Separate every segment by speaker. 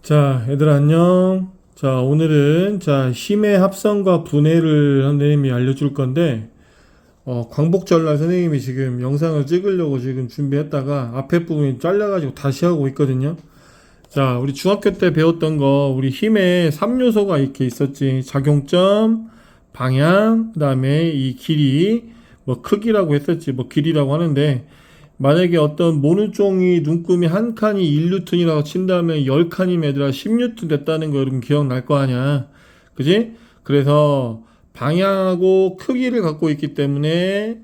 Speaker 1: 자, 얘들아 안녕. 자, 오늘은 힘의 합성과 분해를 선생님이 알려줄 건데, 광복절날 선생님이 지금 영상을 찍으려고 지금 준비했다가 앞에 부분이 잘려가지고 다시 하고 있거든요. 자, 우리 중학교 때 배웠던 거, 우리 힘의 3요소가 이렇게 있었지. 작용점, 방향, 그 다음에 이 길이, 뭐 크기라고 했었지. 뭐 길이라고 하는데, 만약에 어떤 모노종이 눈금이 한 칸이 1뉴턴이라고 친다면 10칸이면 얘들아 10뉴턴 됐다는 거 여러분 기억날 거 아니야. 그지? 그래서 방향하고 크기를 갖고 있기 때문에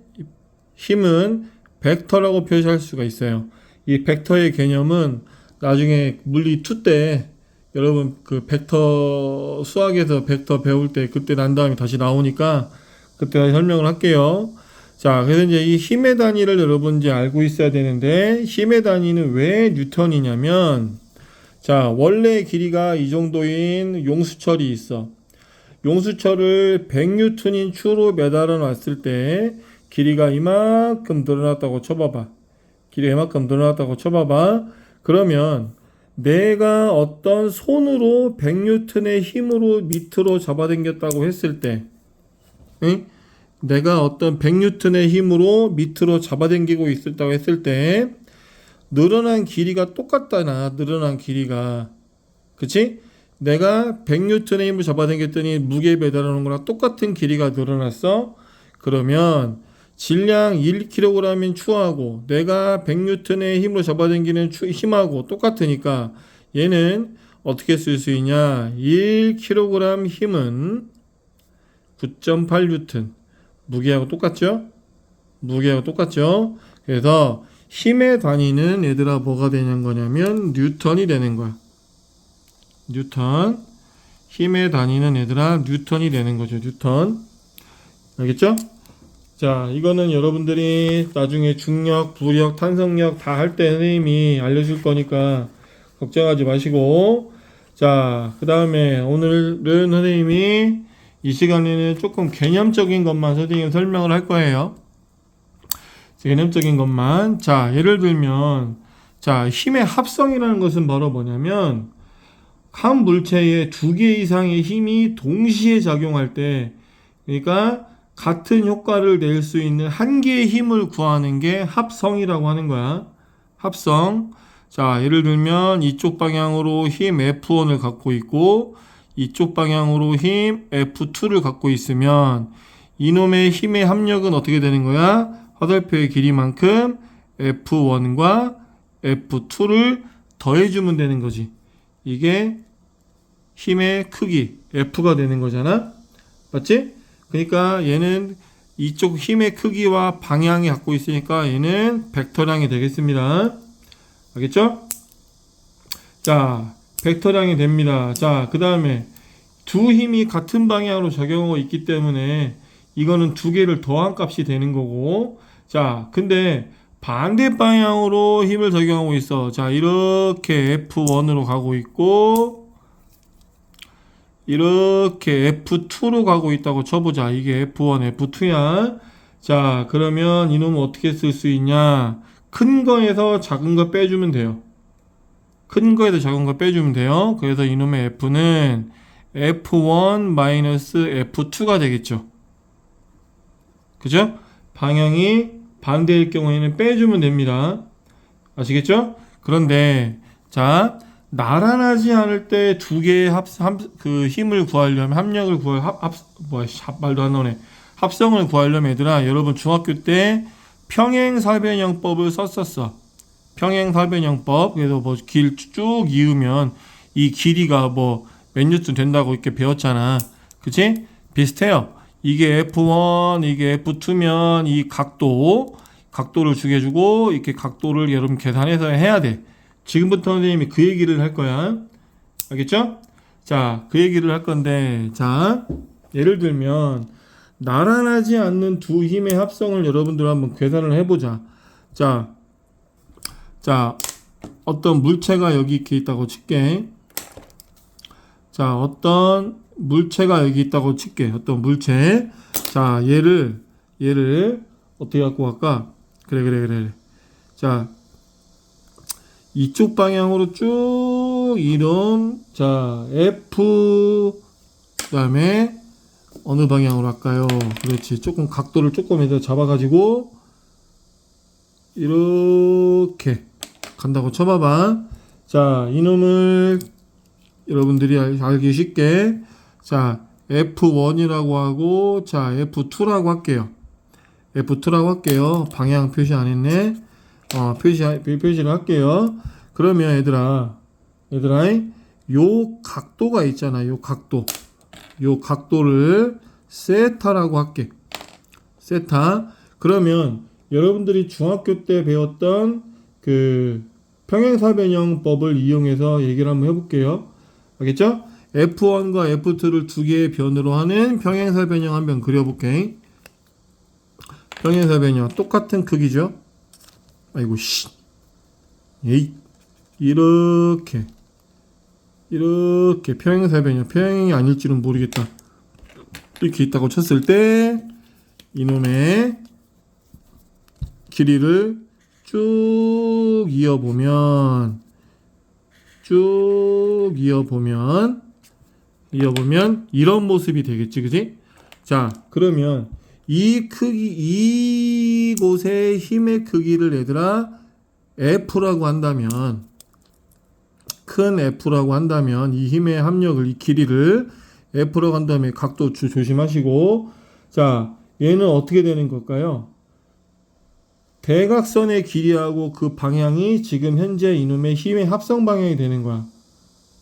Speaker 1: 힘은 벡터라고 표시할 수가 있어요. 이 벡터의 개념은 나중에 물리 2 때 여러분 그 벡터 수학에서 벡터 배울 때 그때 난 다음에 다시 나오니까 그때 다시 설명을 할게요. 자, 그래서 이제 이 힘의 단위를 여러분 이제 알고 있어야 되는데, 힘의 단위는 왜 뉴턴이냐면, 자, 원래 길이가 이 정도인 용수철이 있어. 용수철을 100뉴턴인 추로 매달아 놨을 때, 길이가 이만큼 늘어났다고 쳐봐봐. 길이가 이만큼 늘어났다고 쳐봐봐. 그러면, 내가 어떤 손으로 100뉴턴의 힘으로 밑으로 잡아당겼다고 했을 때, 응? 내가 어떤 100뉴턴의 힘으로 밑으로 잡아당기고 있었다고 했을 때 늘어난 길이가 똑같다나 늘어난 길이가 그치? 내가 100뉴턴의 힘으로 잡아당겼더니 무게 배달하는 거랑 똑같은 길이가 늘어났어. 그러면 질량 1kg인 추하고 내가 100뉴턴의 힘으로 잡아당기는 힘하고 똑같으니까 얘는 어떻게 쓸 수 있냐? 1kg 힘은 9.8뉴턴. 무게하고 똑같죠? 무게하고 똑같죠? 그래서 힘의 단위는 얘들아 뭐가 되는 거냐면 뉴턴이 되는 거야. 뉴턴. 힘의 단위는 얘들아 뉴턴이 되는 거죠. 뉴턴. 알겠죠? 자, 이거는 여러분들이 나중에 중력, 부력, 탄성력 다 할 때 선생님이 알려줄 거니까 걱정하지 마시고, 자, 그 다음에 오늘은 선생님이 이 시간에는 조금 개념적인 것만 선생님 설명을 할 거예요. 개념적인 것만. 자, 예를 들면, 자, 힘의 합성이라는 것은 바로 뭐냐면, 한 물체에 2개 이상의 힘이 동시에 작용할 때, 그러니까 같은 효과를 낼 수 있는 한 개의 힘을 구하는 게 합성이라고 하는 거야. 합성. 자, 예를 들면 이쪽 방향으로 힘 F1을 갖고 있고 이쪽 방향으로 힘 F2를 갖고 있으면 이놈의 힘의 합력은 어떻게 되는 거야? 화살표의 길이만큼 F1과 F2를 더해주면 되는 거지. 이게 힘의 크기 F가 되는 거잖아. 맞지? 그러니까 얘는 이쪽 힘의 크기와 방향이 갖고 있으니까 얘는 벡터량이 되겠습니다. 알겠죠? 자, 벡터량이 됩니다. 자, 그 다음에 두 힘이 같은 방향으로 작용하고 있기 때문에 이거는 두 개를 더한 값이 되는 거고, 자, 근데 반대 방향으로 힘을 적용하고 있어. 자, 이렇게 F1으로 가고 있고 이렇게 F2로 가고 있다고 쳐보자. 이게 F1, F2야. 자, 그러면 이놈은 어떻게 쓸 수 있냐? 큰 거에서 작은 거 빼주면 돼요. 큰 거에서 작은 거 빼주면 돼요. 그래서 이놈의 F는 F1-F2가 되겠죠. 그죠? 방향이 반대일 경우에는 빼주면 됩니다. 아시겠죠? 그런데 자, 나란하지 않을 때 두 개의 그 힘을 구하려면 합력을 말도 안 나오네. 합성을 구하려면 얘들아, 여러분 중학교 때 평행사변형법을 썼었어. 평행사변형법. 그래서 뭐 길 쭉 이으면 이 길이가 뭐 몇 뉴턴 된다고 이렇게 배웠잖아. 그치? 비슷해요. 이게 F1, 이게 F2면 이 각도를 주게 주고 이렇게 각도를 여러분 계산해서 해야 돼. 지금부터 선생님이 그 얘기를 할 거야. 알겠죠? 자, 그 얘기를 할 건데, 자, 예를 들면 나란하지 않는 두 힘의 합성을 여러분들 한번 계산을 해보자. 자, 어떤 물체가 여기 이렇게 있다고 칠게. 자, 어떤 물체가 여기 있다고 칠게. 어떤 물체. 자, 얘를 어떻게 갖고 갈까? 그래. 자, 이쪽 방향으로 쭉 이놈 자 F 그다음에 어느 방향으로 할까요? 그렇지. 조금 각도를 조금 해서 잡아가지고 이렇게 간다고 쳐봐봐. 자, 이놈을 여러분들이 알기 쉽게 자 F1이라고 하고 자 F2라고 할게요. F2라고 할게요. 방향 표시 안 했네. 표시를 할게요. 그러면 얘들아 요 각도가 있잖아. 요 각도를 세타라고 할게. 세타. 그러면 여러분들이 중학교 때 배웠던 그 평행사변형법을 이용해서 얘기를 한번 해볼게요. 알겠죠? F1과 F2를 두 개의 변으로 하는 평행사변형 한번 그려볼게. 평행사변형 똑같은 크기죠? 아이고 씨. 에이. 이렇게 평행사변형 평행이 아닐지는 모르겠다. 이렇게 있다고 쳤을 때 이놈의 길이를 쭉 이어보면 이런 모습이 되겠지, 그지? 자, 그러면 이곳의 힘의 크기를 얘들아 F라고 한다면 큰 F라고 한다면 이 힘의 합력을 이 길이를 F라고 한 다음에 각도 조심하시고 자 얘는 어떻게 되는 걸까요? 대각선의 길이하고 그 방향이 지금 현재 이놈의 힘의 합성 방향이 되는 거야.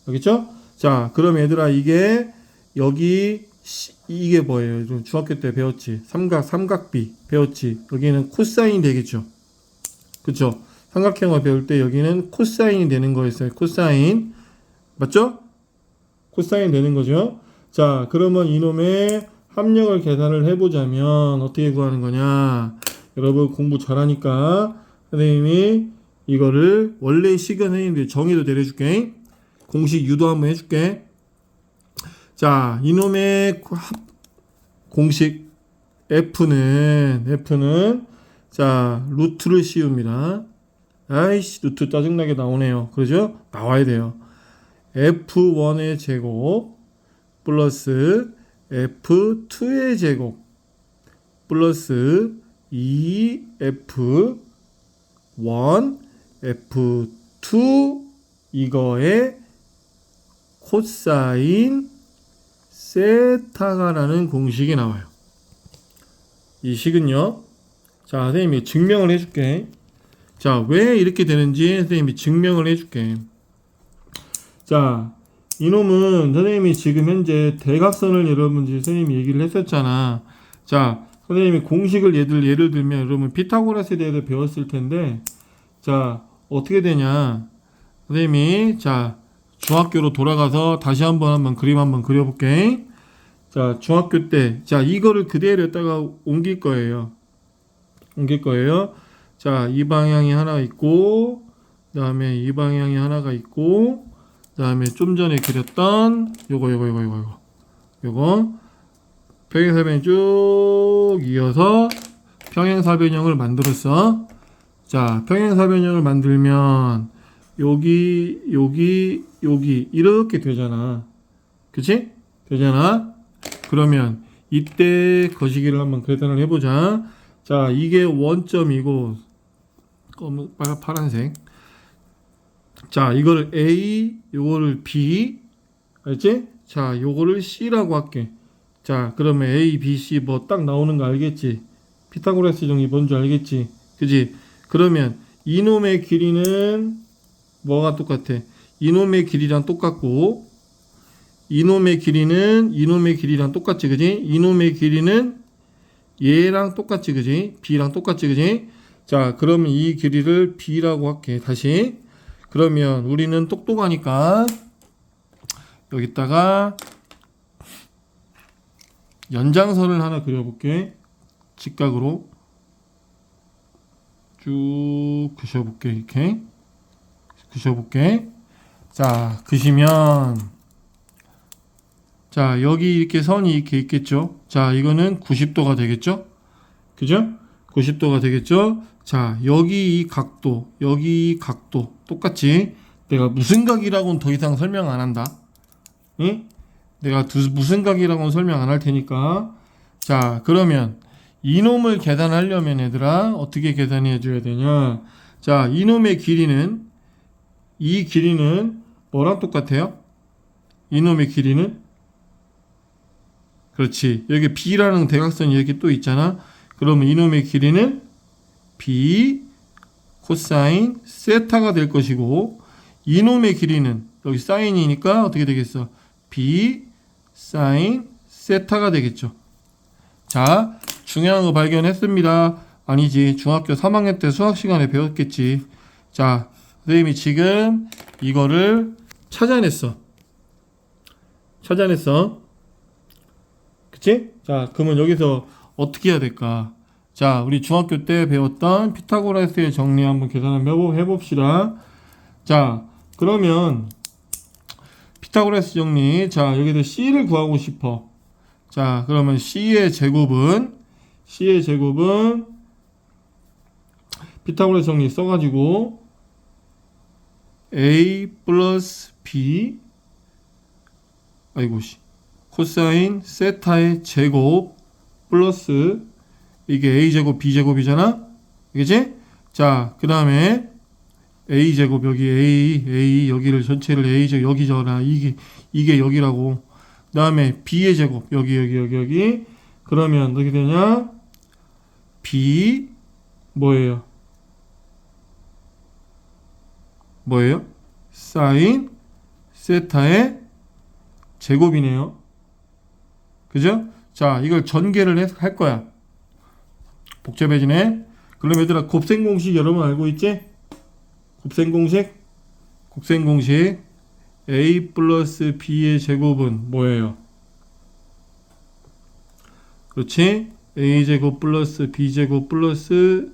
Speaker 1: 알겠죠? 자 그럼 얘들아 이게 이게 뭐예요? 중학교 때 배웠지? 삼각비 배웠지? 여기는 코사인이 되겠죠? 그쵸? 삼각형을 배울 때 여기는 코사인이 되는 거였어요. 코사인. 맞죠? 코사인 되는 거죠. 자, 그러면 이놈의 합력을 계산을 해보자면 어떻게 구하는 거냐. 여러분 공부 잘하니까 선생님이 이거를 원래 시간 선생님들 정의도 내려줄게. 공식 유도 한번 해줄게. 자, 이놈의 공식 F는 자, 루트를 씌웁니다. 아이씨, 루트 짜증나게 나오네요. 그러죠? 나와야 돼요. F1의 제곱 플러스 F2의 제곱 플러스 2F1 F2 이거의 코사인 세타가라는 공식이 나와요. 이 식은요. 자, 선생님이 증명을 해줄게. 자, 왜 이렇게 되는지 선생님이 증명을 해줄게. 자, 이놈은 선생님이 지금 현재 대각선을 여러분들이 선생님이 얘기를 했었잖아. 자, 선생님이 공식을 예를 들면 여러분 피타고라스에 대해서 배웠을 텐데 자, 어떻게 되냐. 선생님이 자, 중학교로 돌아가서 다시 한번 그림 한번 그려볼게. 자, 중학교 때 자, 이거를 그대로 했다가 옮길 거예요. 자, 이 방향이 하나 있고 그 다음에 이 방향이 하나가 있고 그 다음에 좀 전에 그렸던 요거 평행사변이 쭉 이어서 평행사변형을 만들었어. 자, 평행사변형을 만들면 여기 이렇게 되잖아. 그치? 되잖아. 그러면 이때 거시기를 한번 계산을 해보자. 자, 이게 원점이고 파란색. 자, 이거를 A, 요거를 B, 알지? 자, 요거를 C라고 할게. 자, 그러면 A, B, C 뭐 딱 나오는 거 알겠지? 피타고라스 정리 뭔지 알겠지? 그지? 그러면 이놈의 길이는 뭐가 똑같아? 이놈의 길이랑 똑같고 이놈의 길이랑 똑같지, 그지? 이놈의 길이는 얘랑 똑같지, 그지? B랑 똑같지, 그지? 자, 그러면 이 길이를 B라고 할게. 다시. 그러면 우리는 똑똑하니까 여기다가 연장선을 하나 그려볼게. 직각으로 쭉 그셔볼게. 이렇게 그셔볼게. 자, 그시면 자, 여기 이렇게 선이 이렇게 있겠죠. 자, 이거는 90도가 되겠죠. 그죠? 90도가 되겠죠. 자, 여기 이 각도, 여기 이 각도 똑같지? 내가 무슨 각이라고는 더 이상 설명 안 한다. 응? 내가 무슨 각이라고는 설명 안 할 테니까. 자, 그러면 이놈을 계산하려면 얘들아 어떻게 계산해 줘야 되냐? 자, 이놈의 길이는 이 길이는 뭐랑 똑같아요? 이놈의 길이는 그렇지. 여기 B라는 대각선이 이렇게 또 있잖아. 그러면 이놈의 길이는 B 코사인 세타가 될 것이고 이놈의 길이는 여기 사인이니까 어떻게 되겠어? B 사인 세타가 되겠죠. 자, 중요한 거 발견했습니다. 아니지. 중학교 3학년 때 수학 시간에 배웠겠지. 자, 선생님이 지금 이거를 찾아냈어. 그치? 자, 그러면 여기서 어떻게 해야 될까? 자, 우리 중학교 때 배웠던 피타고라스의 정리 한번 계산 한번 해봅시다. 자, 그러면 피타고라스 정리. 자, 여기서 C를 구하고 싶어. 자, 그러면 C의 제곱은 피타고라스 정리 써가지고 A 플러스 B 코사인 세타의 제곱 플러스 이게 A제곱 B제곱이잖아. 그치? 자, 그 다음에 A제곱 여기 A 여기를 전체를 A제곱 여기 적어라. 이게 여기라고. 그 다음에 B의 제곱 여기 그러면 어떻게 되냐? B 뭐예요? 사인 세타의 제곱이네요. 그죠? 자, 이걸 전개를 할 거야. 복잡해지네. 그럼 얘들아 곱셈 공식 여러분 알고 있지? 곱셈 공식 A 플러스 B의 제곱은 뭐예요? 그렇지? A제곱 플러스 B제곱 플러스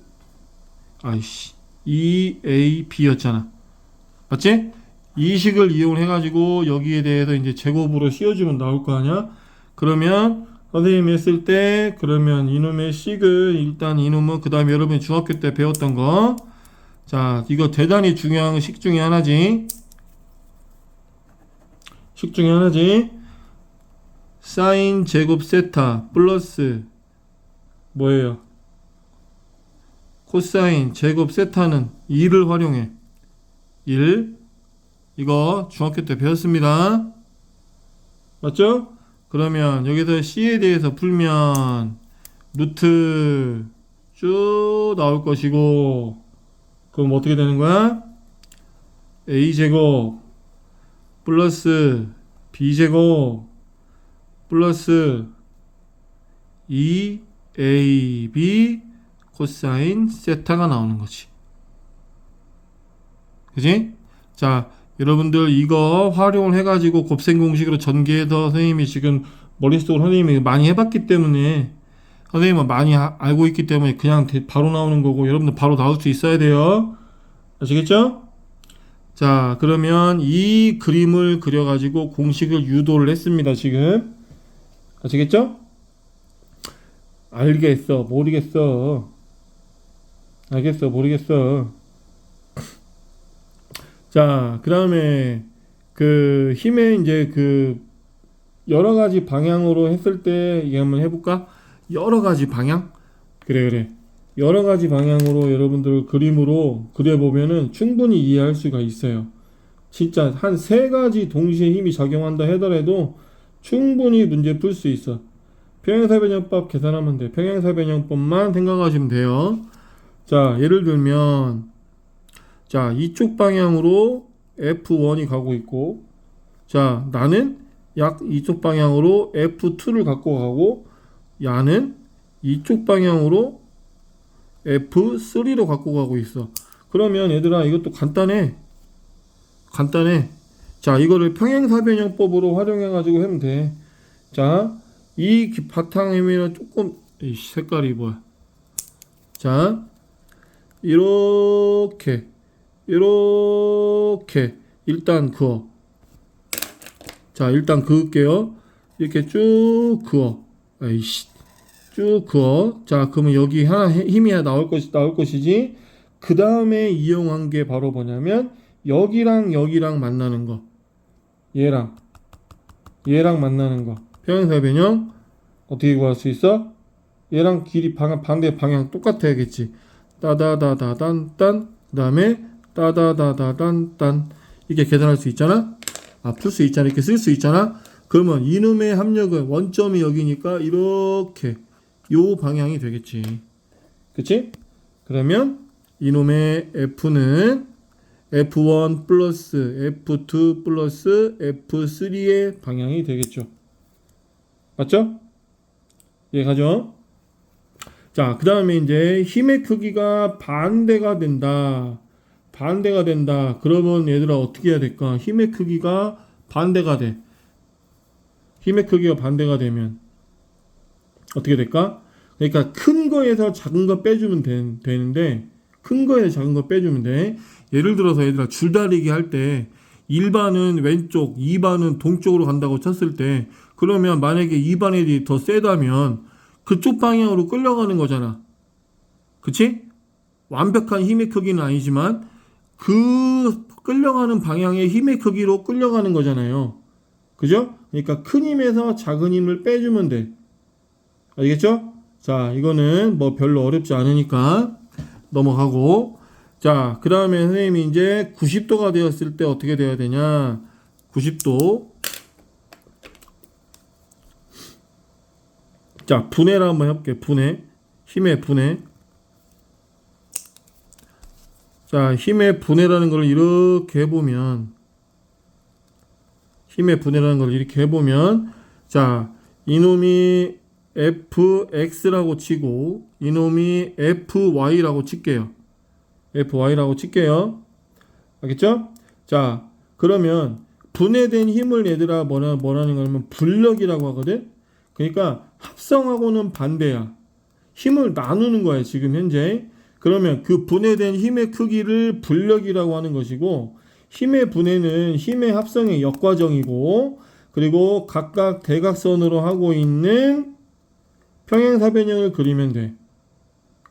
Speaker 1: 2AB였잖아. 맞지? 이 식을 이용해가지고 여기에 대해서 이제 제곱으로 씌워주면 나올 거 아니야? 그러면 선생님이 했을 때 그러면 이놈의 식을 일단 이놈은 그 다음에 여러분이 중학교 때 배웠던 거. 자, 이거 대단히 중요한 식 중에 하나지. 사인 제곱 세타 플러스 뭐예요? 코사인 제곱 세타는 2를 활용해. 1 이거 중학교 때 배웠습니다. 맞죠? 그러면 여기서 C에 대해서 풀면 루트 쭉 나올 것이고 그럼 어떻게 되는 거야? A제곱 플러스 B제곱 플러스 2AB 코사인 세타가 나오는 거지. 그지? 자, 여러분들 이거 활용을 해가지고 곱셈 공식으로 전개해서 선생님이 지금 머릿속으로 선생님이 많이 해봤기 때문에 선생님은 많이 알고 있기 때문에 그냥 바로 나오는 거고 여러분들 바로 나올 수 있어야 돼요. 아시겠죠? 자, 그러면 이 그림을 그려가지고 공식을 유도를 했습니다. 지금 아시겠죠? 알겠어 모르겠어 알겠어 모르겠어. 자, 그 다음에 그 힘의 이제 그 여러 가지 방향으로 했을 때 이게 한번 해볼까? 여러 가지 방향? 그래. 여러 가지 방향으로 여러분들 그림으로 그려보면은 충분히 이해할 수가 있어요. 진짜 한 세 가지 동시에 힘이 작용한다 하더라도 충분히 문제 풀 수 있어. 평행사변형법 계산하면 돼. 평행사변형법만 생각하시면 돼요. 자, 예를 들면 자, 이쪽 방향으로 F1이 가고 있고 자, 나는 약 이쪽 방향으로 F2를 갖고 가고 야는 이쪽 방향으로 F3로 갖고 가고 있어. 그러면 얘들아 이것도 간단해. 자, 이거를 평행사변형법으로 활용해 가지고 하면 돼. 자, 이 바탕이면 조금 색깔이 뭐야? 자, 이렇게 일단 그어. 자, 일단 그을게요. 이렇게 쭉 그어. 쭉 그어. 자, 그러면 여기 하나 힘이 하나 나올 것이지. 그 다음에 이용한 게 바로 뭐냐면 여기랑 여기랑 만나는 거. 얘랑 만나는 거. 평행사 변형 어떻게 구할 수 있어? 얘랑 길이 반대 방향 똑같아야겠지. 따다다다단딴 그다음에 따다다다단딴 이게 계산할 수 있잖아. 풀 수 있잖아. 이렇게 쓸 수 있잖아. 그러면 이놈의 합력은 원점이 여기니까 이렇게 요 방향이 되겠지. 그치? 그러면 이놈의 F는 F1 플러스 F2 플러스 F3의 방향이 되겠죠. 맞죠? 이해가죠? 자, 그 다음에 이제 힘의 크기가 반대가 된다. 그러면 얘들아 어떻게 해야 될까? 힘의 크기가 반대가 돼. 힘의 크기가 반대가 되면 어떻게 될까? 그러니까 큰 거에서 작은 거 빼주면 되는데 큰 거에서 작은 거 빼주면 돼. 예를 들어서 얘들아 줄다리기 할 때 1반은 왼쪽, 2반은 동쪽으로 간다고 쳤을 때 그러면 만약에 2반 애들이 더 세다면 그쪽 방향으로 끌려가는 거잖아. 그치? 완벽한 힘의 크기는 아니지만 그 끌려가는 방향의 힘의 크기로 끌려가는 거잖아요. 그죠? 그러니까 큰 힘에서 작은 힘을 빼주면 돼. 알겠죠? 자, 이거는 뭐 별로 어렵지 않으니까 넘어가고. 자, 그 다음에 선생님이 이제 90도가 되었을 때 어떻게 돼야 되냐? 90도. 자, 분해를 한번 해볼게요. 분해. 힘의 분해. 자, 힘의 분해라는 걸 이렇게 해보면, 자, 이놈이 fx라고 치고, 이놈이 fy라고 칠게요. 알겠죠? 자, 그러면 분해된 힘을 얘들아 뭐라는 거냐면 불력이라고 하거든? 그러니까 합성하고는 반대야. 힘을 나누는 거야, 지금 현재. 그러면 그 분해된 힘의 크기를 불력이라고 하는 것이고, 힘의 분해는 힘의 합성의 역과정이고, 그리고 각각 대각선으로 하고 있는 평행사변형을 그리면 돼.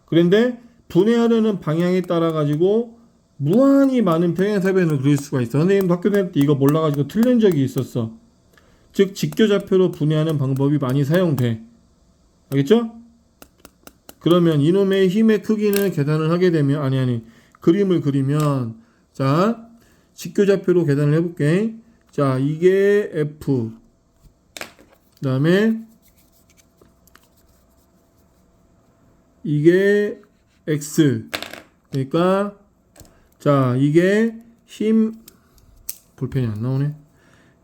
Speaker 1: 그런데 분해하려는 방향에 따라 가지고 무한히 많은 평행사변을 그릴 수가 있어. 선생님도 학교 다닐 때 이거 몰라가지고 틀린 적이 있었어. 즉 직교좌표로 분해하는 방법이 많이 사용돼. 알겠죠? 그러면 이놈의 힘의 크기는 계산을 하게 되면 그림을 그리면 자 직교좌표로 계산을 해볼게. 자 이게 F 그 다음에 이게 X 그러니까 자 이게 힘 볼펜이 안 나오네.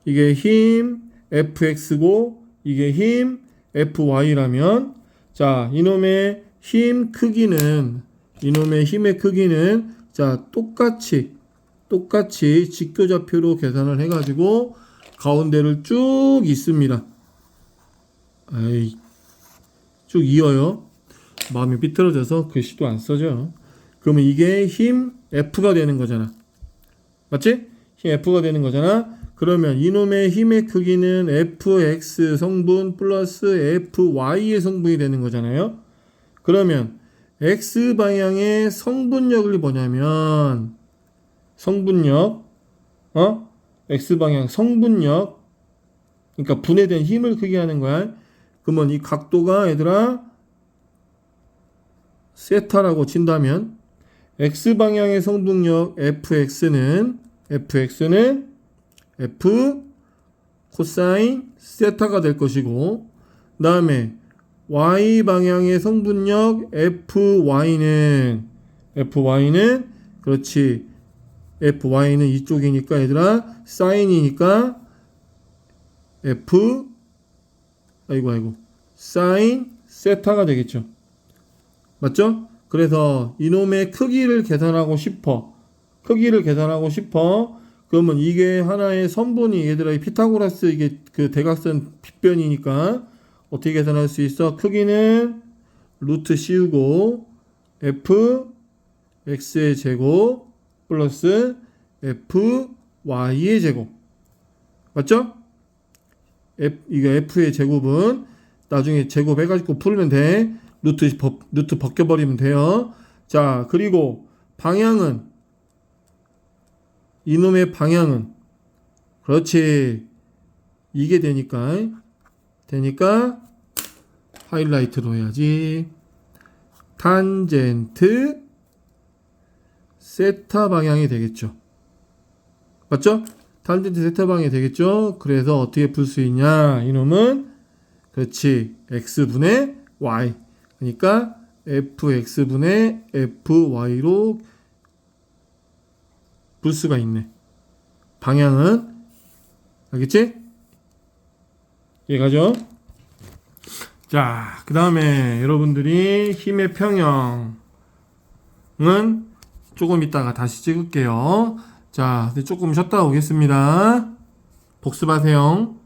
Speaker 1: 이게 힘 Fx고 이게 힘 Fy라면 자 이놈의 힘의 크기는 자 똑같이 직교좌표로 계산을 해가지고 가운데를 쭉 있습니다. 쭉 이어요. 마음이 삐뚤어져서 글씨도 안 써져. 그러면 이게 힘 F가 되는 거잖아. 맞지? 힘 F가 되는 거잖아. 그러면 이놈의 힘의 크기는 Fx 성분 플러스 Fy의 성분이 되는 거잖아요. 그러면 X방향의 성분력을 뭐냐면 X방향 성분력 그러니까 분해된 힘을 크게 하는 거야. 그러면 이 각도가 얘들아 세타라고 친다면 X방향의 성분력 FX는 F 코사인 세타가 될 것이고 그 다음에 Y방향의 성분력 FY는 그렇지 FY는 이쪽이니까 얘들아 사인이니까 사인 세타가 되겠죠. 맞죠? 그래서 이놈의 크기를 계산하고 싶어. 그러면 이게 하나의 선분이 얘들아 피타고라스 이게 그 대각선 빗변이니까 어떻게 계산할 수 있어? 크기는 루트 씌우고 fx의 제곱 플러스 fy의 제곱. 맞죠? 이거 f의 제곱은 나중에 제곱해가지고 풀면 돼. 루트 벗겨버리면 돼요. 자, 그리고 방향은, 이놈의 방향은, 그렇지. 이게 되니까 하이라이트로 해야지. 탄젠트 세타 방향이 되겠죠. 맞죠? 탄젠트 세타 방향이 되겠죠. 그래서 어떻게 풀 수 있냐? 이놈은 그렇지. x분의 y. 그러니까 fx분의 fy로 풀 수가 있네. 방향은 알겠지? 이해가죠? 자, 그 다음에 여러분들이 힘의 평형은 조금 이따가 다시 찍을게요. 자, 조금 쉬었다 오겠습니다. 복습하세요.